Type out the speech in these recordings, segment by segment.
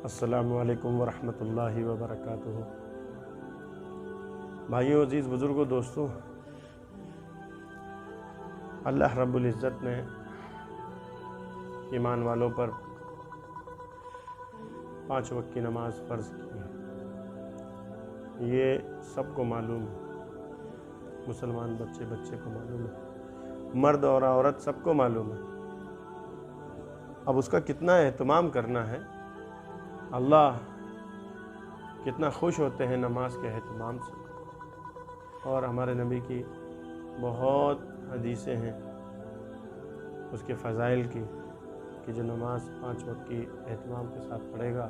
السلام علیکم ورحمۃ اللہ وبرکاتہ۔ بھائیوں، عزیز بزرگوں، دوستوں، اللہ رب العزت نے ایمان والوں پر 5 وقت کی نماز فرض کی ہے۔ یہ سب کو معلوم ہے، مسلمان بچے کو معلوم ہے، مرد اور عورت سب کو معلوم ہے۔ اب اس کا کتنا اہتمام کرنا ہے، اللہ کتنا خوش ہوتے ہیں نماز کے اہتمام سے، اور ہمارے نبی کی بہت حدیثیں ہیں اس کے فضائل کی، کہ جو نماز 5 وقت کی اہتمام کے ساتھ پڑھے گا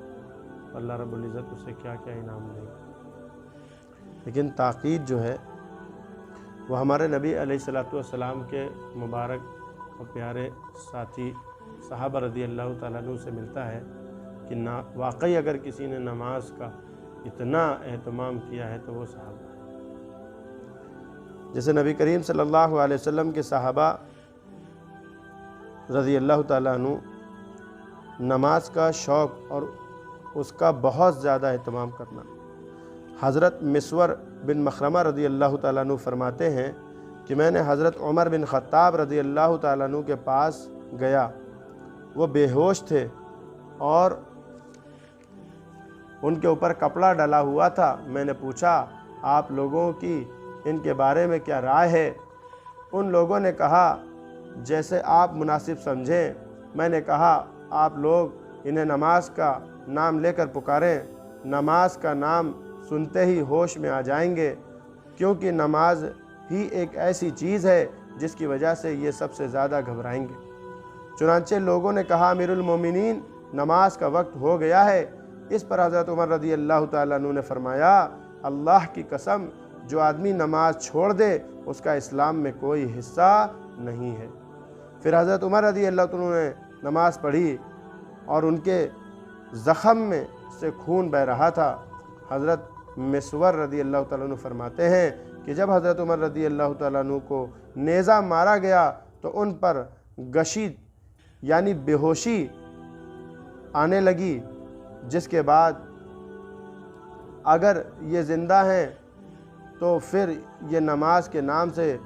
اللہ رب العزت اسے کیا کیا انعام دے گا۔ لیکن تاکید جو ہے وہ ہمارے نبی علیہ السلام کے مبارک اور پیارے ساتھی صحابہ رضی اللہ تعالیٰ عنہ سے ملتا ہے کہ واقعی اگر کسی نے نماز کا اتنا اہتمام کیا ہے تو وہ صحابہ ہے۔ جیسے نبی کریم صلی اللہ علیہ وسلم کے صحابہ رضی اللہ تعالیٰ عنہ نماز کا شوق اور اس کا بہت زیادہ اہتمام کرنا۔ حضرت مسور بن مخرمہ رضی اللہ تعالیٰ عنہ فرماتے ہیں کہ میں نے حضرت عمر بن خطاب رضی اللہ تعالیٰ عنہ کے پاس گیا، وہ بے ہوش تھے اور ان کے اوپر کپڑا ڈلا ہوا تھا۔ میں نے پوچھا، آپ لوگوں کی ان کے بارے میں کیا رائے ہے؟ ان لوگوں نے کہا، جیسے آپ مناسب سمجھیں۔ میں نے کہا، آپ لوگ انہیں نماز کا نام لے کر پکاریں، نماز کا نام سنتے ہی ہوش میں آ جائیں گے، کیونکہ نماز ہی ایک ایسی چیز ہے جس کی وجہ سے یہ سب سے زیادہ گھبرائیں گے۔ چنانچہ لوگوں نے کہا، امیر المومنین، نماز کا وقت ہو گیا ہے۔ اس پر حضرت عمر رضی اللہ تعالیٰ عنہ نے فرمایا، اللہ کی قسم، جو آدمی نماز چھوڑ دے اس کا اسلام میں کوئی حصہ نہیں ہے۔ پھر حضرت عمر رضی اللہ تعالیٰ عنہ نے نماز پڑھی اور ان کے زخم میں سے خون بہہ رہا تھا۔ حضرت مسور رضی اللہ تعالیٰ عنہ فرماتے ہیں کہ جب حضرت عمر رضی اللہ تعالیٰ عنہ کو نیزہ مارا گیا تو ان پر غشی یعنی بے ہوشی آنے لگی، جس کے بعد اگر یہ زندہ ہیں تو پھر یہ نماز کے نام سے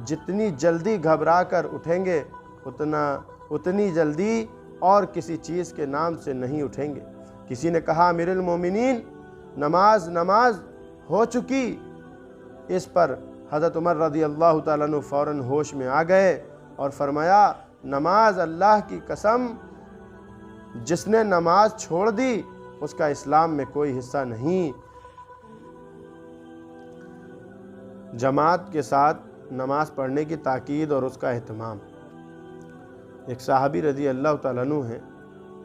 جتنی جلدی گھبرا کر اٹھیں گے اتنی جلدی اور کسی چیز کے نام سے نہیں اٹھیں گے۔ کسی نے کہا، امیر المومنین، نماز ہو چکی۔ اس پر حضرت عمر رضی اللہ تعالیٰ عنہ فوراً ہوش میں آ گئے اور فرمایا، نماز، اللہ کی قسم، جس نے نماز چھوڑ دی اس کا اسلام میں کوئی حصہ نہیں۔ جماعت کے ساتھ نماز پڑھنے کی تاکید اور اس کا اہتمام۔ ایک صحابی رضی اللہ تعالیٰ عنہ ہیں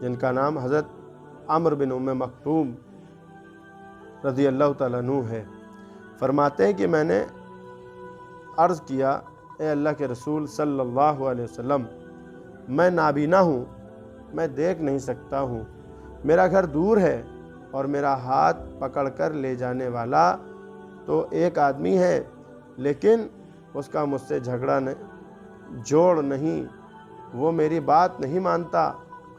جن کا نام حضرت عمرو بن ام مکتوم رضی اللہ تعالیٰ عنہ ہے۔ فرماتے ہیں کہ میں نے عرض کیا، اے اللہ کے رسول صلی اللہ علیہ وسلم، میں نابینا ہوں، میں دیکھ نہیں سکتا ہوں، میرا گھر دور ہے اور میرا ہاتھ پکڑ کر لے جانے والا تو ایک آدمی ہے، لیکن اس کا مجھ سے جھگڑا جوڑ نہیں، وہ میری بات نہیں مانتا،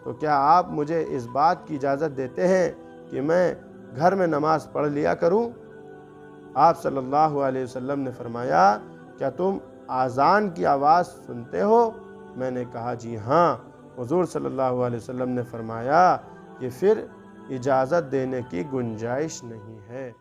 تو کیا آپ مجھے اس بات کی اجازت دیتے ہیں کہ میں گھر میں نماز پڑھ لیا کروں؟ آپ صلی اللہ علیہ وسلم نے فرمایا، کیا تم اذان کی آواز سنتے ہو؟ میں نے کہا، جی ہاں۔ حضور صلی اللہ علیہ وسلم نے فرمایا کہ پھر اجازت دینے کی گنجائش نہیں ہے۔